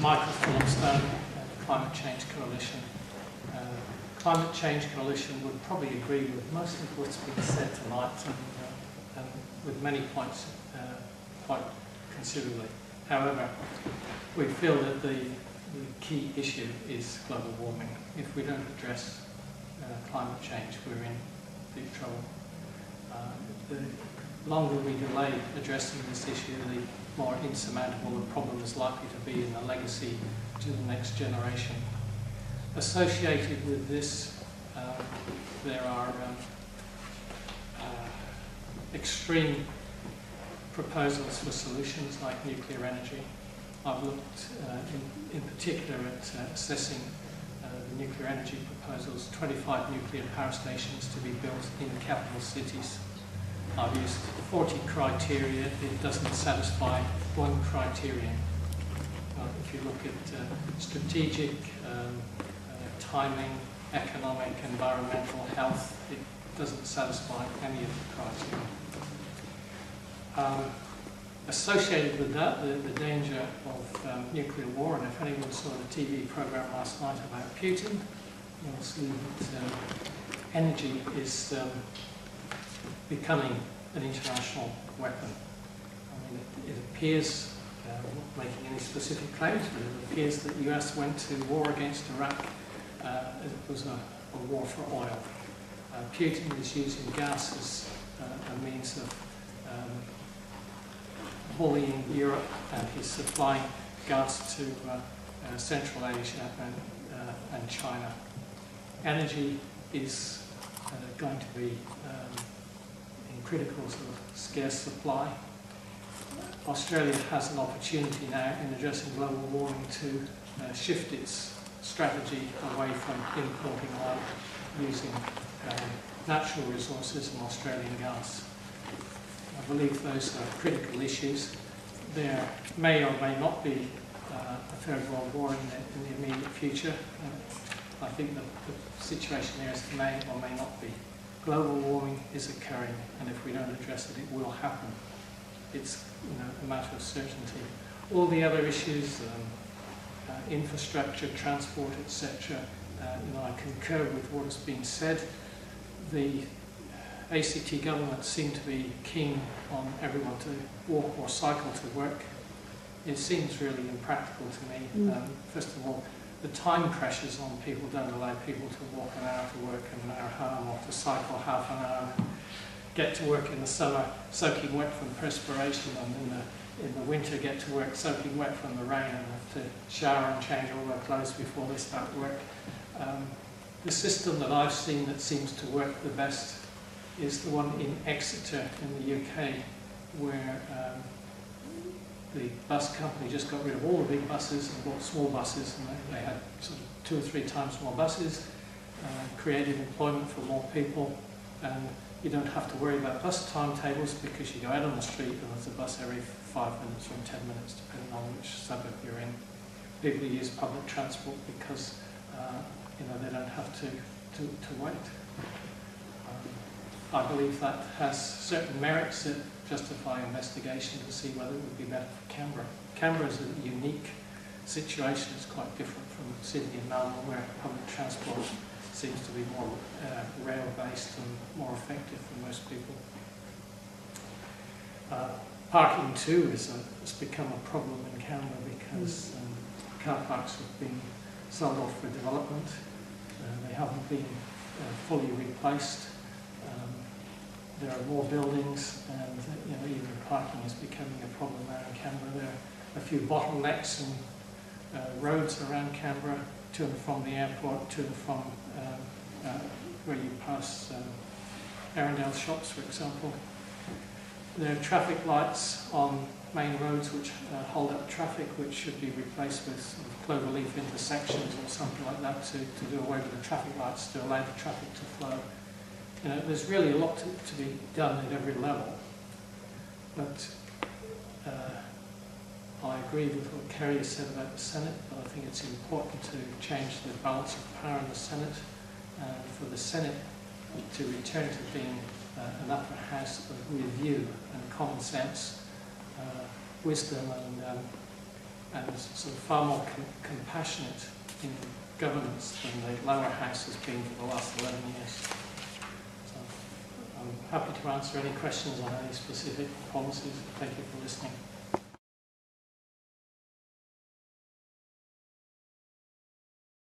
Michael Fullam-Stone, Climate Change Coalition. Climate Change Coalition would probably agree with most of what's been said tonight, and with many points quite considerably. However, we feel that the key issue is global warming. If we don't address climate change, we're in deep trouble. The longer we delay addressing this issue, the more insurmountable the problem is likely to be in the legacy to the next generation. Associated with this, there are extreme proposals for solutions like nuclear energy. I've looked in particular at assessing the nuclear energy proposals, 25 nuclear power stations to be built in capital cities. I've used 40 criteria. It doesn't satisfy one criterion. If you look at strategic, timing, economic, environmental, health, it doesn't satisfy any of the criteria. Associated with that, the danger of nuclear war, and if anyone saw the TV program last night about Putin, you'll see that energy is becoming an international weapon. I mean, it appears, not making any specific claims, but it appears that the US went to war against Iraq. It was a war for oil. Putin is using gas as a means of bullying Europe, and he's supplying gas to Central Asia and China. Energy is going to be in critical sort of scarce supply. Australia has an opportunity now in addressing global warming to shift its strategy away from importing oil, using natural resources and Australian gas. I believe those are critical issues. There may or may not be a third world war in the immediate future. I think the situation there is may or may not be. Global warming is occurring, and if we don't address it, it will happen. It's a matter of certainty. All the other issues, infrastructure, transport, etc., I concur with what has been said. The ACT government seem to be keen on everyone to walk or cycle to work. It seems really impractical to me. First of all, the time pressures on people don't allow people to walk an hour to work and an hour home, or to cycle half an hour and get to work in the summer soaking wet from perspiration, and in the winter get to work soaking wet from the rain and have to shower and change all their clothes before they start work. The system that I've seen that seems to work the best is the one in Exeter in the UK, where the bus company just got rid of all the big buses and bought small buses, and they had sort of 2 or 3 times more buses, created employment for more people, and you don't have to worry about bus timetables because you go out on the street and there's a bus every 5 minutes or 10 minutes, depending on which suburb you're in. People use public transport because they don't have to wait. I believe that has certain merits that justify investigation to see whether it would be better for Canberra. Canberra is a unique situation. It's quite different from Sydney and Melbourne, where public transport seems to be more rail-based and more effective for most people. Parking too has become a problem in Canberra because car parks have been sold off for development. They haven't been fully replaced. There are more buildings, and even parking is becoming a problem now in Canberra. There are a few bottlenecks and roads around Canberra, to and from the airport, to and from where you pass Arundel shops, for example. There are traffic lights on main roads which hold up traffic, which should be replaced with sort of cloverleaf intersections or something like that to do away with the traffic lights, to allow the traffic to flow. There's really a lot to be done at every level, but I agree with what Kerry has said about the Senate, but I think it's important to change the balance of power in the Senate, and for the Senate to return to being an upper house of review and common sense, wisdom and and sort of far more compassionate in governance than the lower house has been for the last 11 years. So I'm happy to answer any questions on any specific policies. Thank you for listening.